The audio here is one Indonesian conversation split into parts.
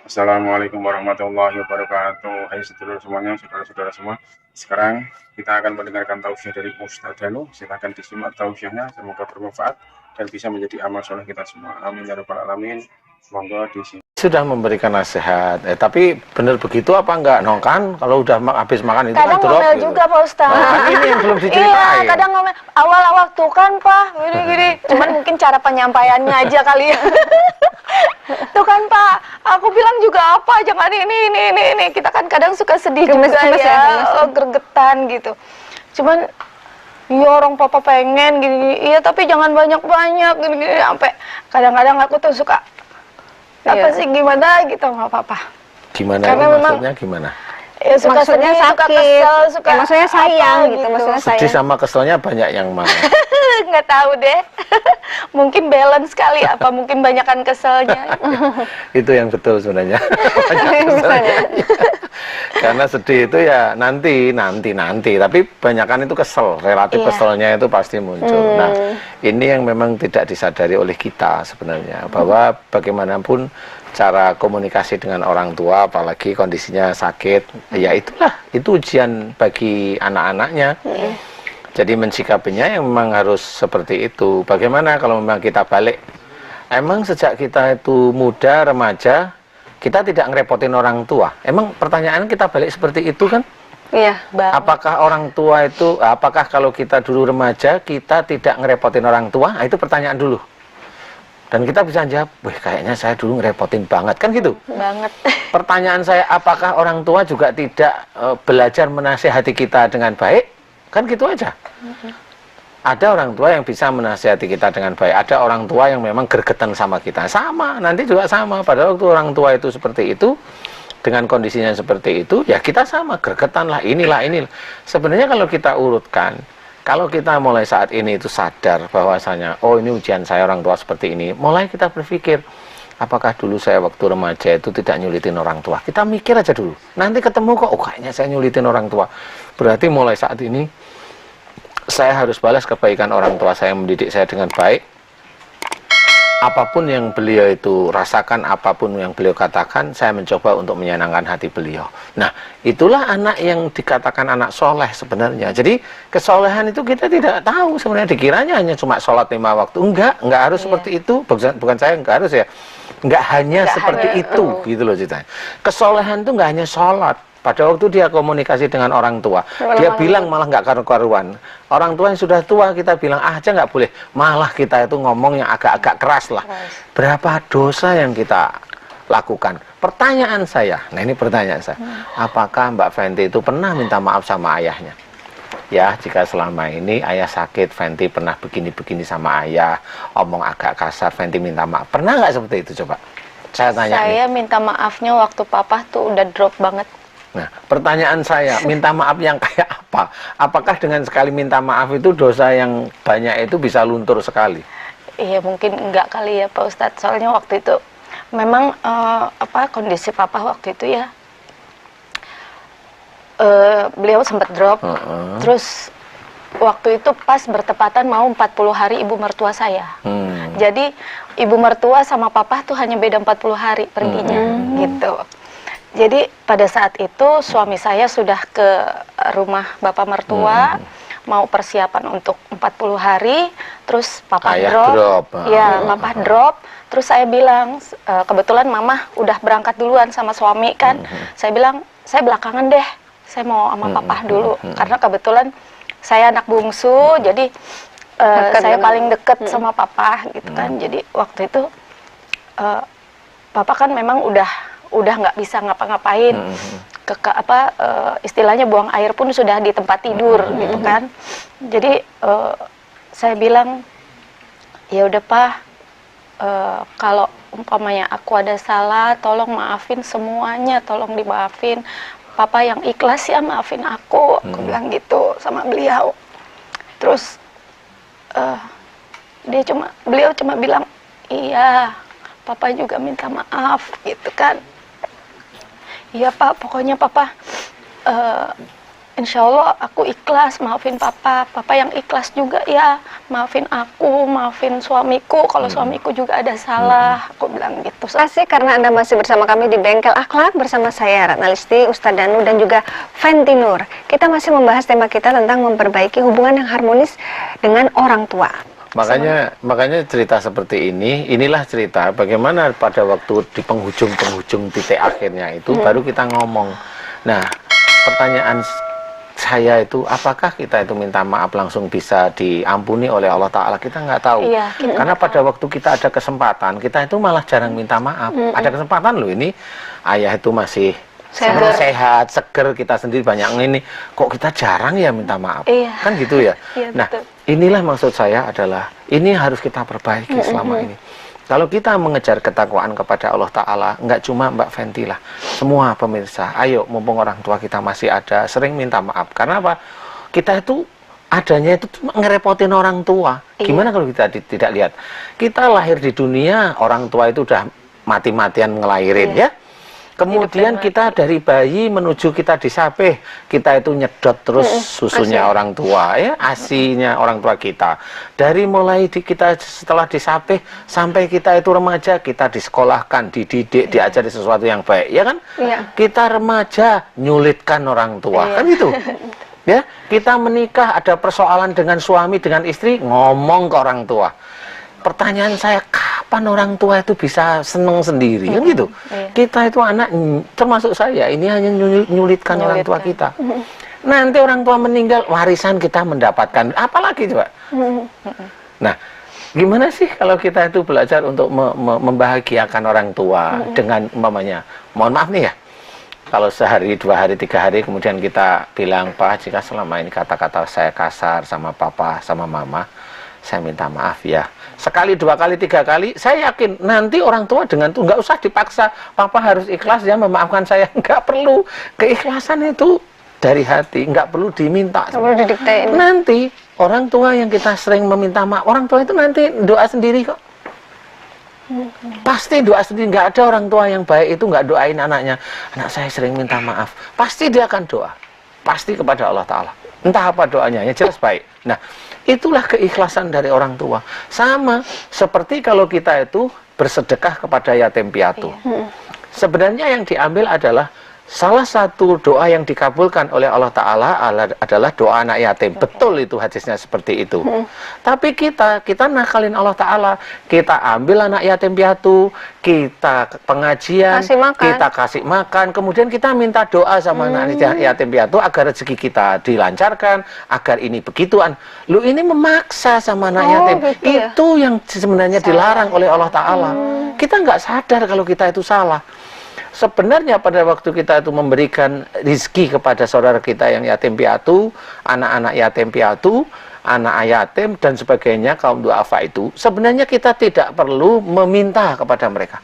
Assalamualaikum warahmatullahi wabarakatuh. Hai sedulur semuanya, saudara-saudara semua. Sekarang kita akan mendengarkan tausiah dari Ustaz Danu. Silakan disimak tausiahnya, semoga bermanfaat dan bisa menjadi amal soleh kita semua. Amin ya rabbal alamin. Monggo disimak. Sudah memberikan nasihat, tapi benar begitu apa enggak? No kan, kalau udah habis makan itu kadang kan drop ngomel gitu. juga Pak Ustaz. Nah, kan ini yang belum Iya, diceritain. kadang ngomel. Awal-awal tuh kan Pak, gini-gini. Cuman mungkin cara penyampaiannya aja kali ya. Tuh kan Pak, aku bilang juga apa, jangan ini. Kita kan kadang suka sedih Gemes, juga gemes ya, ya. gregetan gitu. Cuman ya orang papa pengen gini, iya tapi jangan banyak-banyak gini, sampai kadang-kadang aku tuh suka apa sih gimana gitu, nggak apa-apa. Gimana Karena itu memang maksudnya gimana? Ya suka Maksudnya sedih, suka sakit. kesel, suka Ya, maksudnya sayang apa gitu, maksudnya Sedih sayang. sama keselnya banyak yang mana? Nggak tahu deh. Mungkin balance kali, apa mungkin banyakan keselnya. Itu yang betul sebenarnya. Banyak keselnya. Karena sedih itu ya nanti, tapi banyakan itu kesel, relatif Iya. keselnya itu pasti muncul. Nah, ini yang memang tidak disadari oleh kita sebenarnya, bahwa bagaimanapun cara komunikasi dengan orang tua, apalagi kondisinya sakit, ya itulah, itu ujian bagi anak-anaknya. Jadi mensikapinya yang memang harus seperti itu. Bagaimana kalau memang kita balik? Emang sejak kita itu muda, remaja, kita tidak ngerepotin orang tua. Emang pertanyaan kita balik seperti itu kan? Iya. Apakah orang tua itu, apakah kalau kita dulu remaja, kita tidak ngerepotin orang tua? Nah, itu pertanyaan dulu. Dan kita bisa jawab, wah kayaknya saya dulu ngerepotin banget, kan gitu? Banget. Pertanyaan saya, apakah orang tua juga tidak belajar menasihati kita dengan baik? Kan gitu aja. Ada orang tua yang bisa menasihati kita dengan baik, ada orang tua yang memang gregetan sama kita. Sama, nanti juga sama. Pada waktu orang tua itu seperti itu, dengan kondisinya seperti itu, ya kita sama, gregetan lah, inilah. Sebenarnya kalau kita urutkan, kalau kita mulai saat ini itu sadar bahwasanya, oh ini ujian saya orang tua seperti ini, mulai kita berpikir, apakah dulu saya waktu remaja itu tidak nyulitin orang tua? Kita mikir aja dulu. Nanti ketemu kok, oh kayaknya saya nyulitin orang tua. Berarti mulai saat ini, saya harus balas kebaikan orang tua saya, mendidik saya dengan baik. Apapun yang beliau itu rasakan, apapun yang beliau katakan, saya mencoba untuk menyenangkan hati beliau. Nah, itulah anak yang dikatakan anak soleh sebenarnya. Jadi, kesolehan itu kita tidak tahu sebenarnya. Dikiranya hanya cuma sholat 5 waktu. Enggak harus seperti itu. Bukan saya, enggak harus ya. Enggak hanya seperti itu, gitu loh ceritanya. Kesolehan itu enggak hanya sholat. Pada waktu dia komunikasi dengan orang tua, dia bilang malah nggak karu-karuan. Orang tua yang sudah tua kita bilang aja nggak boleh, malah kita itu ngomong yang agak-agak keras lah. Berapa dosa yang kita lakukan? Pertanyaan saya, nah ini pertanyaan saya, apakah Mbak Fenty itu pernah minta maaf sama ayahnya? Ya, jika selama ini ayah sakit, Fenty pernah begini-begini sama ayah, omong agak kasar, Fenty minta maaf. Pernah nggak seperti itu coba? Saya tanya. Saya minta maafnya waktu papa tuh udah drop banget. Nah, pertanyaan saya, minta maaf yang kayak apa? Apakah dengan sekali minta maaf itu dosa yang banyak itu bisa luntur sekali? Iya mungkin enggak kali ya Pak Ustadz. Soalnya waktu itu memang kondisi papa waktu itu ya, beliau sempat drop. Terus waktu itu pas bertepatan mau 40 hari ibu mertua saya. Jadi ibu mertua sama papa tuh hanya beda 40 hari perginya gitu. Jadi pada saat itu suami saya sudah ke rumah bapak mertua, mau persiapan untuk 40 hari, terus papa drop. Ya, papa drop. Terus saya bilang, kebetulan mama udah berangkat duluan sama suami kan. Saya bilang, saya belakangan deh, saya mau sama papa dulu. Karena kebetulan saya anak bungsu, jadi saya paling deket sama papa gitu kan. Jadi waktu itu papa kan memang udah nggak bisa ngapa-ngapain, istilahnya buang air pun sudah di tempat tidur gitu kan. Jadi saya bilang, ya udah Pak, kalau umpamanya aku ada salah, tolong maafin semuanya, tolong dimaafin. Papa yang ikhlas ya maafin aku bilang gitu sama beliau. Terus beliau cuma bilang, iya, Papa juga minta maaf gitu kan. Iya Pak, pokoknya Papa insya Allah aku ikhlas maafin papa, papa yang ikhlas juga ya maafin aku, maafin suamiku kalau suamiku juga ada salah, aku bilang gitu. Kasih karena Anda masih bersama kami di Bengkel Akhlak bersama saya Ratna Listi, Ustadz Danu dan juga Fenty Nur. Kita masih membahas tema kita tentang memperbaiki hubungan yang harmonis dengan orang tua. Makanya cerita seperti inilah cerita bagaimana pada waktu di penghujung titik akhirnya itu baru kita ngomong. Nah, pertanyaan saya itu, apakah kita itu minta maaf langsung bisa diampuni oleh Allah Ta'ala? Kita nggak tahu. Iya, karena pada waktu kita ada kesempatan, kita itu malah jarang minta maaf. Ada kesempatan loh ini, ayah itu masih sehat, seger, kita sendiri banyak ini. Kok kita jarang ya minta maaf? Iya. Kan gitu ya? Iya, nah, betul. inilah maksud saya adalah, ini harus kita perbaiki selama ini. Kalau kita mengejar ketakwaan kepada Allah Ta'ala, nggak cuma Mbak Fenty lah, semua pemirsa, ayo mumpung orang tua kita masih ada, sering minta maaf. Karena apa? Kita itu adanya itu cuma ngerepotin orang tua. Gimana kalau kita tidak lihat? Kita lahir di dunia, orang tua itu udah mati-matian ngelahirin ya. Kemudian kita dari bayi menuju kita disapih, kita itu nyedot terus susunya orang tua, ya, asinya orang tua kita. Dari mulai kita setelah disapih sampai kita itu remaja, kita disekolahkan, dididik, diajari sesuatu yang baik, ya kan? Kita remaja nyulitkan orang tua, kan gitu. Ya, kita menikah ada persoalan dengan suami, dengan istri, ngomong ke orang tua. Pertanyaan saya, kapan orang tua itu bisa seneng sendiri, kan gitu? Kita itu anak, termasuk saya, ini hanya nyulitkan orang tua kita. Nanti orang tua meninggal, warisan kita mendapatkan, apalagi coba? Nah, gimana sih kalau kita itu belajar untuk membahagiakan orang tua dengan umpamanya, mohon maaf nih ya, kalau sehari, 2 hari, 3 hari, kemudian kita bilang, Pak, jika selama ini kata-kata saya kasar sama papa, sama mama, saya minta maaf ya. Sekali, 2 kali, 3 kali, saya yakin nanti orang tua dengan itu nggak usah dipaksa, papa harus ikhlas ya memaafkan saya, nggak perlu. Keikhlasan itu dari hati, nggak perlu diminta. Nanti orang tua yang kita sering meminta maaf, orang tua itu nanti doa sendiri kok. Pasti doa sendiri. Nggak ada orang tua yang baik itu nggak doain anaknya, anak saya sering minta maaf, pasti dia akan doa, pasti kepada Allah Ta'ala. Entah apa doanya, yang jelas baik. Nah, itulah keikhlasan dari orang tua. Sama seperti kalau kita itu bersedekah kepada yatim piatu. Sebenarnya yang diambil adalah salah satu doa yang dikabulkan oleh Allah Ta'ala adalah doa anak yatim. Betul itu hadisnya seperti itu. Tapi kita nakalin Allah Ta'ala. Kita ambil anak yatim piatu, kita pengajian, kita kasih makan, kemudian kita minta doa sama anak yatim piatu agar rezeki kita dilancarkan, agar ini begituan. Lu ini memaksa sama anak yatim. Gitu ya? Itu yang sebenarnya dilarang oleh Allah Ta'ala. Kita nggak sadar kalau kita itu salah. Sebenarnya pada waktu kita itu memberikan rizki kepada saudara kita yang yatim piatu, anak-anak yatim piatu, anak yatim dan sebagainya, kaum duafa itu, sebenarnya kita tidak perlu meminta kepada mereka.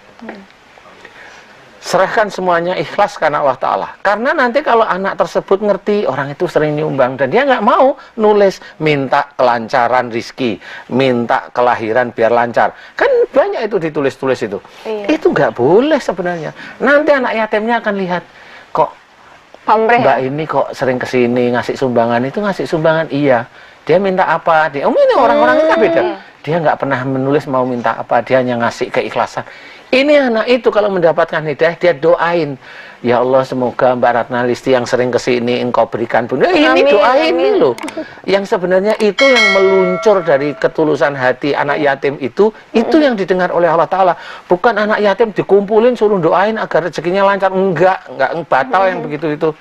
Serahkan semuanya ikhlas karena Allah Ta'ala. Karena nanti kalau anak tersebut ngerti, orang itu sering nyumbang, dan dia nggak mau nulis, minta kelancaran rizki, minta kelahiran biar lancar. Kan banyak itu ditulis-tulis itu. Itu nggak boleh sebenarnya. Nanti anak yatimnya akan lihat, kok Mbak ini kok sering kesini ngasih sumbangan, itu ngasih sumbangan, iya. Dia minta apa? Ini orang-orang itu beda. Dia nggak pernah menulis mau minta apa, dia hanya ngasih keikhlasan. Ini anak itu kalau mendapatkan hidayah, dia doain, ya Allah semoga Mbak Ratna Listi yang sering kesini engkau berikan pun. Ini doain ini loh. Yang sebenarnya itu yang meluncur dari ketulusan hati anak yatim itu yang didengar oleh Allah Ta'ala. Bukan anak yatim dikumpulin suruh doain agar rezekinya lancar. Enggak batal yang begitu itu.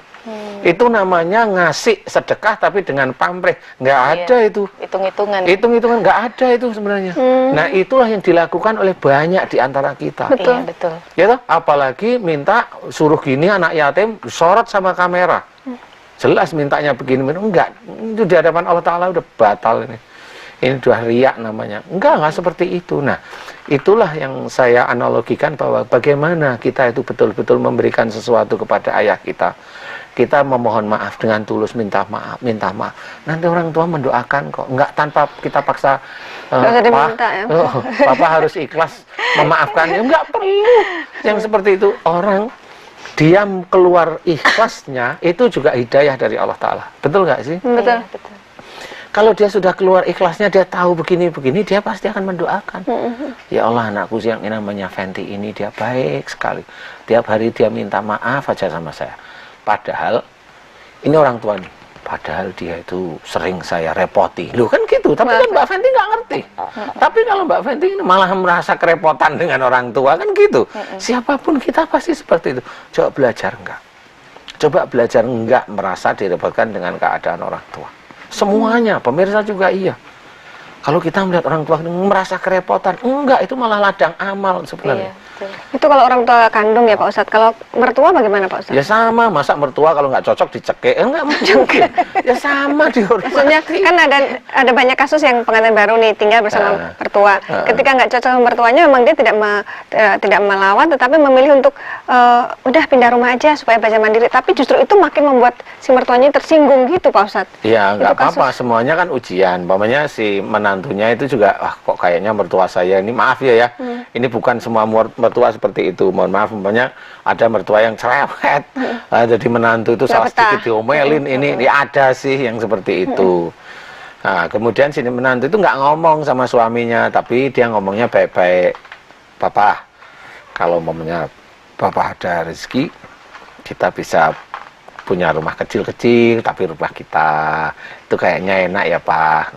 Itu namanya ngasih sedekah tapi dengan pamrih. Nggak ada itu. Hitung-hitungan nggak ada itu sebenarnya. Nah, itulah yang dilakukan oleh banyak di antara kita. Betul. Betul. Ya toh? Apalagi minta suruh gini anak yatim sorot sama kamera. Jelas mintanya begini, enggak. Itu di hadapan Allah Ta'ala udah batal ini. Ini udah riak namanya. Enggak seperti itu. Nah, itulah yang saya analogikan bahwa bagaimana kita itu betul-betul memberikan sesuatu kepada ayah kita. Kita memohon maaf dengan tulus, minta maaf. Nanti orang tua mendoakan kok. Enggak tanpa kita paksa, Papa harus ikhlas memaafkan. Enggak perlu. Yang seperti itu orang dia keluar ikhlasnya, itu juga hidayah dari Allah Ta'ala. Betul nggak sih? Betul. Iya, betul. Kalau dia sudah keluar ikhlasnya, dia tahu begini-begini, dia pasti akan mendoakan. Ya Allah, anakku yang ini namanya Fenty ini, dia baik sekali. Tiap hari dia minta maaf aja sama saya. Padahal, ini orang tua nih. Padahal dia itu sering saya repoti. Loh kan gitu, tapi kan Mbak Fenty nggak ngerti. Tapi kalau Mbak Fenty malah merasa kerepotan dengan orang tua, kan gitu. Siapapun kita pasti seperti itu. Coba belajar enggak. Coba belajar enggak merasa direpotkan dengan keadaan orang tua. Semuanya, pemirsa juga iya. Kalau kita melihat orang tua merasa kerepotan, enggak, itu malah ladang amal sebenarnya. Iya, betul. Itu kalau orang tua kandung ya Pak Ustadz. Kalau mertua bagaimana Pak Ustadz? Ya sama, masa mertua kalau nggak cocok dicekek, enggak mungkin. Ya sama, dihormati. Maksudnya kan ada banyak kasus yang pengantin baru nih tinggal bersama mertua. Ketika nggak cocok sama mertuanya, memang dia tidak melawan, tetapi memilih untuk udah pindah rumah aja supaya belajar mandiri. Tapi justru itu makin membuat si mertuanya tersinggung gitu Pak Ustadz. Ya nggak Itu kasus. apa-apa, semuanya kan ujian. Umpamanya si menantunya itu juga, kok kayaknya mertua saya ini, maaf ya, ini bukan semua mertua seperti itu. Mohon maaf, umpamanya ada mertua yang cerewet, jadi menantu itu salah sedikit diomelin, ini ada sih yang seperti itu. Nah, kemudian sini menantu itu nggak ngomong sama suaminya, tapi dia ngomongnya baik-baik. Papa, kalau umpamanya Papa ada rezeki, kita bisa punya rumah kecil-kecil, tapi rumah kita itu kayaknya enak ya Pak.